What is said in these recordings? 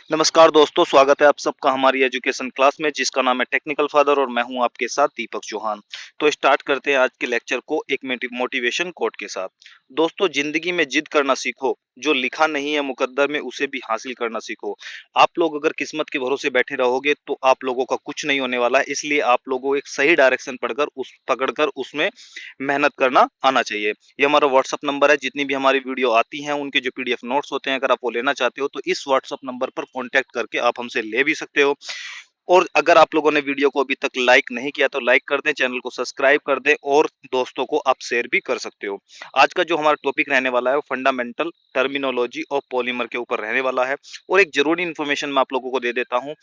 नमस्कार दोस्तों, स्वागत है आप सबका हमारी एजुकेशन क्लास में जिसका नाम है टेक्निकल फादर और मैं हूं आपके साथ दीपक चौहान। तो स्टार्ट करते हैं आज के लेक्चर को एक मोटिवेशन कोट के साथ। दोस्तों, जिंदगी में जिद करना सीखो, जो लिखा नहीं है मुकद्दर में उसे भी हासिल करना सीखो। आप लोग अगर किस्मत के भरोसे बैठे रहोगे तो आप लोगों का कुछ नहीं होने वाला है, इसलिए आप लोगों को एक सही डायरेक्शन पकड़कर उसमें मेहनत करना आना चाहिए। ये हमारा व्हाट्सअप नंबर है, जितनी भी हमारी वीडियो आती हैं उनके जो पीडीएफ नोट्स होते हैं, अगर आप वो लेना चाहते हो तो इस व्हाट्सअप नंबर पर कांटेक्ट करके आप हमसे ले भी सकते हो। और अगर आप लोगों ने वीडियो को अभी तक लाइक नहीं किया तो लाइक कर दें, चैनल को सब्सक्राइब कर दें और दोस्तों को आप शेयर भी कर सकते हो। आज का जो हमारा टॉपिक रहने वाला है वो फंडामेंटल टर्मिनोलॉजी ऑफ पॉलीमर के ऊपर रहने वाला है। और एक जरूरी इन्फॉर्मेशन मैं आप लोगों को दे देता हूं।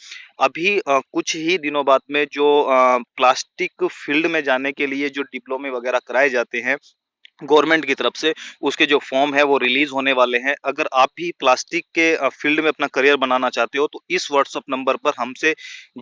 अभी कुछ ही दिनों बाद में जो प्लास्टिक फील्ड में जाने के लिए जो डिप्लोमे वगैरह कराए जाते हैं गवर्नमेंट की तरफ से, उसके जो फॉर्म है वो रिलीज होने वाले हैं। अगर आप भी प्लास्टिक के फील्ड में अपना करियर बनाना चाहते हो तो इस व्हाट्सएप नंबर पर हमसे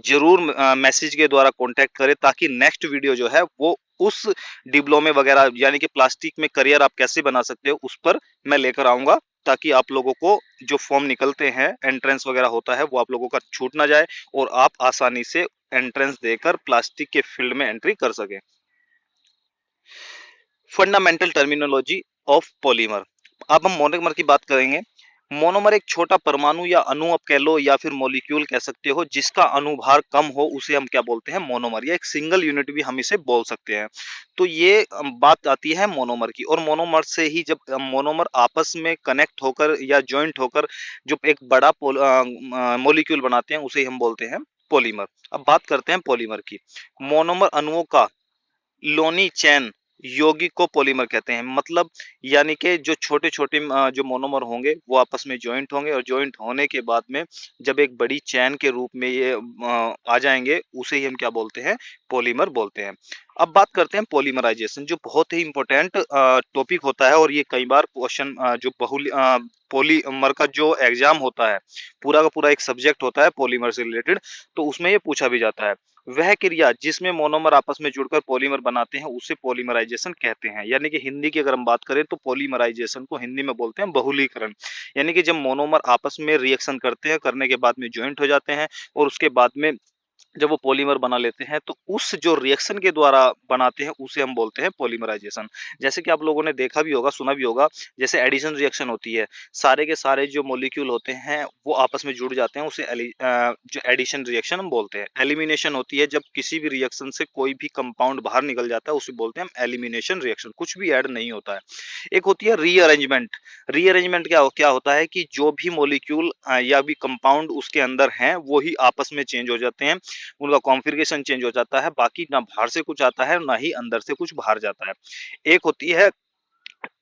जरूर मैसेज के द्वारा कांटेक्ट करें, ताकि नेक्स्ट वीडियो जो है वो उस डिप्लोमे वगैरह यानी कि प्लास्टिक में करियर आप कैसे बना सकते हो उस पर मैं लेकर आऊंगा, ताकि आप लोगों को जो फॉर्म निकलते हैं, एंट्रेंस वगैरह होता है, वो आप लोगों का छूट ना जाए और आप आसानी से एंट्रेंस देकर प्लास्टिक के फील्ड में एंट्री कर सकें। Fundamental terminology of polymer. अब हम मोनोमर की बात करेंगे। मोनोमर एक छोटा परमाणु या अणु आप कह लो या फिर मॉलिक्यूल कह सकते हो, जिसका अनुभार कम हो उसे हम क्या बोलते हैं, मोनोमर, या एक सिंगल यूनिट भी हम इसे बोल सकते हैं। तो ये बात आती है मोनोमर की, और मोनोमर से ही जब मोनोमर आपस में कनेक्ट होकर या ज्वाइंट होकर जो एक बड़ा मॉलिक्यूल बनाते हैं उसे ही हम बोलते हैं पॉलीमर। अब बात करते हैं पॉलीमर की। मोनोमर अणुओं का लोनी चैन यौगिक को पॉलीमर कहते हैं। मतलब यानी कि जो छोटे छोटे जो मोनोमर होंगे वो आपस में ज्वाइंट होंगे, और ज्वाइंट होने के बाद में जब एक बड़ी चैन के रूप में ये आ जाएंगे उसे ही हम क्या बोलते हैं, पॉलीमर बोलते हैं। अब बात करते हैं पॉलीमराइजेशन, जो बहुत ही इंपॉर्टेंट टॉपिक होता है, और ये कई बार क्वेश्चन जो पॉलीमर का जो एग्जाम होता है, पूरा का पूरा एक सब्जेक्ट होता है पॉलीमर से रिलेटेड, तो उसमें ये पूछा भी जाता है। वह क्रिया जिसमें मोनोमर आपस में जुड़कर पॉलीमर बनाते हैं उसे पॉलीमराइजेशन कहते हैं। यानी कि हिंदी की अगर हम बात करें तो पॉलीमराइजेशन को हिंदी में बोलते हैं बहुलीकरण। यानी कि जब मोनोमर आपस में रिएक्शन करते हैं, करने के बाद में ज्वाइंट हो जाते हैं, और उसके बाद में जब वो पॉलीमर बना लेते हैं तो उस जो रिएक्शन के द्वारा बनाते हैं उसे हम बोलते हैं पॉलीमराइजेशन। जैसे कि आप लोगों ने देखा भी होगा, सुना भी होगा, जैसे एडिशन रिएक्शन होती है, सारे के सारे जो मॉलिक्यूल होते हैं वो आपस में जुड़ जाते हैं, उसे जो एडिशन रिएक्शन हम बोलते हैं। एलिमिनेशन होती है जब किसी भी रिएक्शन से कोई भी कंपाउंड बाहर निकल जाता है, उसे बोलते हैं हम एलिमिनेशन रिएक्शन, कुछ भी ऐड नहीं होता है। एक होती है रीअरेंजमेंट। रीअरेंजमेंट क्या क्या होता है कि जो भी मॉलिक्यूल या भी कंपाउंड उसके अंदर हैं वो ही आपस में चेंज हो जाते हैं, उनका कॉन्फ़िगरेशन चेंज हो जाता है, बाकी ना बाहर से कुछ आता है ना ही अंदर से कुछ बाहर जाता है। एक होती है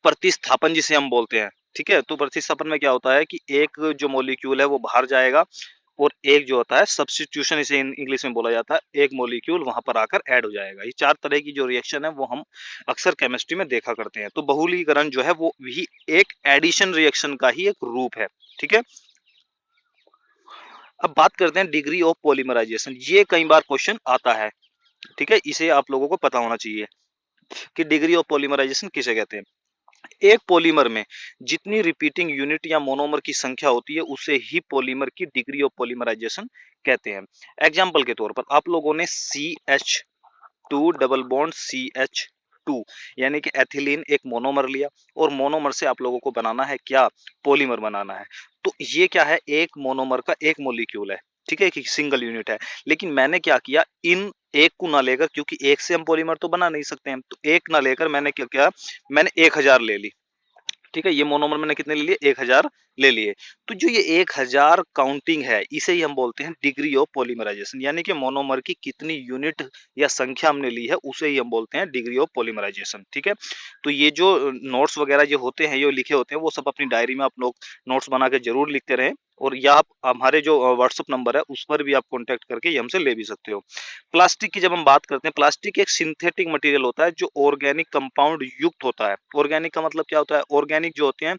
प्रतिस्थापन, जिसे हम बोलते हैं, ठीक है? तो प्रतिस्थापन में क्या होता है कि एक जो मॉलिक्यूल है वो बाहर जाएगा, और एक जो होता है सब्स्टिट्यूशन, इसे इंग्लिश में बोला जाता है, एक मॉलिक्यूल वहां पर आकर ऐड हो जाएगा। ये चार तरह की जो रिएक्शन है वो हम अक्सर केमिस्ट्री में देखा करते हैं। तो बहुलीकरण जो है वो भी एक एडिशन रिएक्शन का ही एक रूप है, ठीक है? अब बात करते हैं डिग्री ऑफ पॉलीमराइजेशन। ये कई बार क्वेश्चन आता है, ठीक है? इसे आप लोगों को पता होना चाहिए कि डिग्री ऑफ पॉलीमराइजेशन किसे कहते हैं। एक पॉलीमर में जितनी रिपीटिंग यूनिट या मोनोमर की संख्या होती है उसे ही पॉलीमर की डिग्री ऑफ पॉलीमराइजेशन कहते हैं। एग्जाम्पल के तौर पर आप लोगों ने CH2 डबल बॉन्ड CH2 यानी कि एथिलीन एक मोनोमर लिया, और मोनोमर से आप लोगों को बनाना है क्या, पॉलीमर बनाना है। तो ये क्या है, एक मोनोमर का एक मॉलिक्यूल है, ठीक है, एक सिंगल यूनिट है। लेकिन मैंने क्या किया, इन एक को ना लेकर, क्योंकि एक से हम पॉलीमर तो बना नहीं सकते हैं, तो एक ना लेकर मैंने क्या किया, मैंने 1000 ले ली, ठीक है? ये मोनोमर मैंने कितने ले लिए, 1000 ले लिए। तो जो ये 1000 काउंटिंग है इसे ही हम बोलते हैं डिग्री ऑफ पॉलीमराइजेशन, यानी कि मोनोमर की कितनी यूनिट या संख्या हमने ली है उसे ही हम बोलते हैं डिग्री ऑफ पॉलीमराइजेशन, ठीक है? तो ये जो नोट्स वगैरह जो होते हैं, जो लिखे होते हैं, वो सब अपनी डायरी में आप लोग नोट्स बना के जरूर लिखते रहें, और या आप हमारे जो व्हाट्सअप नंबर है उस पर भी आप कॉन्टेक्ट करके ये हमसे ले भी सकते हो। प्लास्टिक की जब हम बात करते हैं, प्लास्टिक एक सिंथेटिक मटेरियल होता है जो ऑर्गेनिक कंपाउंड युक्त होता है। ऑर्गेनिक का मतलब क्या होता है, ऑर्गेनिक जो होते हैं,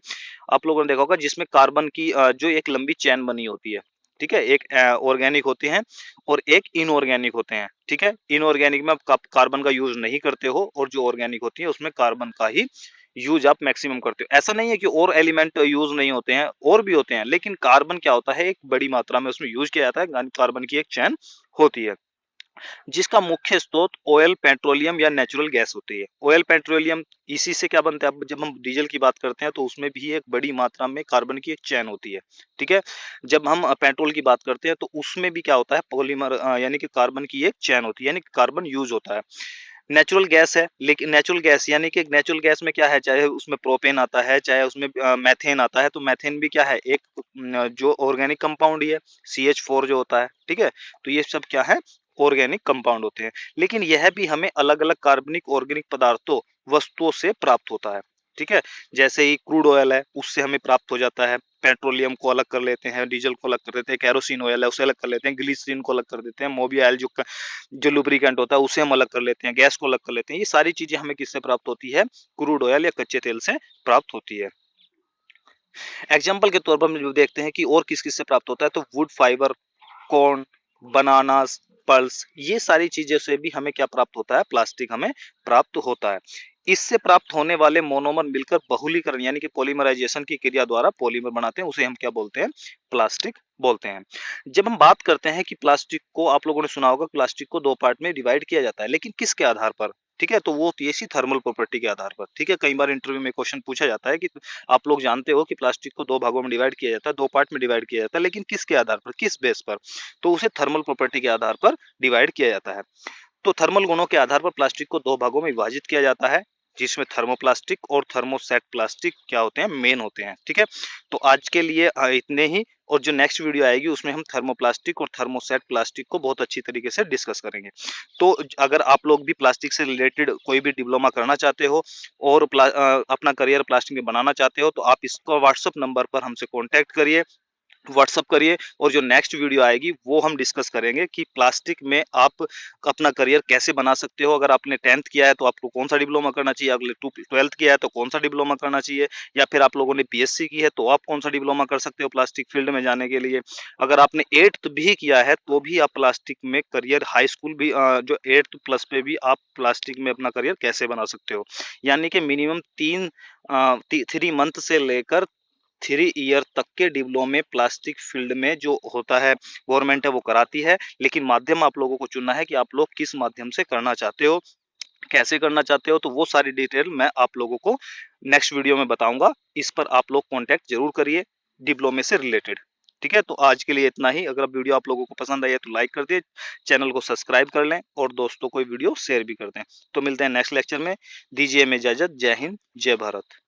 आप लोगों ने देखा होगा, जिसमें कार्बन की जो एक लंबी चेन बनी होती है, ठीक है? एक ऑर्गेनिक होते हैं और एक इनऑर्गेनिक होते हैं, ठीक है? इनऑर्गेनिक में आप कार्बन का यूज नहीं करते हो, और जो ऑर्गेनिक होती है उसमें कार्बन का ही यूज आप मैक्सिमम करते हो। ऐसा नहीं है कि और एलिमेंट यूज नहीं होते हैं, और भी होते हैं, लेकिन कार्बन क्या होता है, एक बड़ी मात्रा में उसमें यूज किया जाता है। कार्बन की एक चैन होती है जिसका मुख्य स्रोत ऑयल, पेट्रोलियम या नेचुरल गैस होती है। ऑयल, पेट्रोलियम, इसी से क्या बनता है। अब जब हम डीजल की बात करते हैं तो उसमें भी एक बड़ी मात्रा में कार्बन की एक चैन होती है, ठीक है। जब हम पेट्रोल की बात करते हैं तो उसमें भी क्या होता है, पॉलीमर यानी कि कार्बन की एक चैन होती है, यानी कि कार्बन यूज होता है। नेचुरल गैस है, लेकिन नेचुरल गैस यानी कि नेचुरल गैस में क्या है, चाहे उसमें प्रोपेन आता है, चाहे उसमें मैथेन आता है, तो मैथेन भी क्या है, एक जो ऑर्गेनिक कंपाउंड ही है, CH4 जो होता है, ठीक है। तो ये सब क्या है, ऑर्गेनिक कंपाउंड होते हैं। लेकिन यह भी हमें अलग अलग कार्बनिक ऑर्गेनिक पदार्थों, वस्तुओं से प्राप्त होता है, ठीक है। जैसे ही क्रूड ऑयल है, उससे हमें प्राप्त हो जाता है। पेट्रोलियम को अलग कर लेते हैं, डीजल को अलग कर देते हैं, कैरोसिन ऑयल है उसे अलग कर लेते हैं, ग्लिसरीन को अलग कर देते हैं, मोबिल जो लुब्रिकेंट होता है उसे हम अलग कर लेते हैं, गैस को अलग कर लेते हैं। ये सारी चीजें हमें किससे प्राप्त होती है, क्रूड ऑयल या कच्चे तेल से प्राप्त होती है। एग्जाम्पल के तौर पर हम जो देखते हैं कि और किस किस से प्राप्त होता है, तो wood fibre, corn, bananas, pulse, ये सारी चीजें से भी हमें क्या प्राप्त होता है, प्लास्टिक हमें प्राप्त होता है। इससे प्राप्त होने वाले मोनोमर मिलकर बहुलीकरण यानी कि पॉलीमराइजेशन की क्रिया द्वारा पॉलीमर बनाते हैं, उसे हम क्या बोलते हैं, प्लास्टिक बोलते हैं। जब हम बात करते हैं कि प्लास्टिक को, आप लोगों ने सुना होगा, प्लास्टिक को दो पार्ट में डिवाइड किया जाता है, लेकिन किसके आधार पर, ठीक है, तो वो इसी थर्मल प्रॉपर्टी के आधार पर, ठीक है। कई बार इंटरव्यू में क्वेश्चन पूछा जाता है कि आप लोग जानते हो कि प्लास्टिक को दो भागों में डिवाइड किया जाता है, दो पार्ट में डिवाइड किया जाता है, लेकिन किसके आधार पर, किस बेस पर, तो उसे थर्मल प्रॉपर्टी के आधार पर डिवाइड किया जाता है। तो थर्मल गुणों के आधार पर प्लास्टिक को दो भागों में विभाजित किया जाता है, जिसमें थर्मोप्लास्टिक और थर्मोसेट प्लास्टिक क्या होते हैं, मेन होते हैं, ठीक है। तो आज के लिए इतने ही, और जो नेक्स्ट वीडियो आएगी उसमें हम थर्मोप्लास्टिक और थर्मोसेट प्लास्टिक को बहुत अच्छी तरीके से डिस्कस करेंगे। तो अगर आप लोग भी प्लास्टिक से रिलेटेड कोई भी डिप्लोमा करना चाहते हो और अपना करियर प्लास्टिक में बनाना चाहते हो, तो आप इसको व्हाट्सअप नंबर पर हमसे कॉन्टैक्ट करिए, व्हाट्सअप करिए, और जो नेक्स्ट वीडियो आएगी वो हम डिस्कस करेंगे कि प्लास्टिक में आप अपना करियर कैसे बना सकते हो। अगर आपने 10th किया है तो आपको कौन सा डिप्लोमा करना चाहिए, अगले 12th किया है तो कौन सा डिप्लोमा करना चाहिए, या फिर आप लोगों ने BSc की है तो आप कौन सा डिप्लोमा कर सकते हो प्लास्टिक फील्ड में जाने के लिए। अगर आपने 8th भी किया है तो भी आप प्लास्टिक में करियर, हाई स्कूल भी जो 8th प्लस पे भी आप प्लास्टिक में अपना करियर कैसे बना सकते हो। यानी कि मिनिमम 3 मंथ से लेकर 3 ईयर तक के डिप्लोमे प्लास्टिक फील्ड में जो होता है, गवर्नमेंट है वो कराती है, लेकिन माध्यम आप लोगों को चुनना है कि आप लोग किस माध्यम से करना चाहते हो, कैसे करना चाहते हो। तो वो सारी डिटेल मैं आप लोगों को नेक्स्ट वीडियो में बताऊंगा। इस पर आप लोग कॉन्टैक्ट जरूर करिए डिप्लोमे से रिलेटेड, ठीक है। तो आज के लिए इतना ही। अगर वीडियो आप लोगों को पसंद आई है तो लाइक कर दिए, चैनल को सब्सक्राइब कर लें और दोस्तों को वीडियो शेयर भी कर दें। तो मिलते हैं नेक्स्ट लेक्चर में, दीजिए हमें इजाजत। जय हिंद, जय भारत।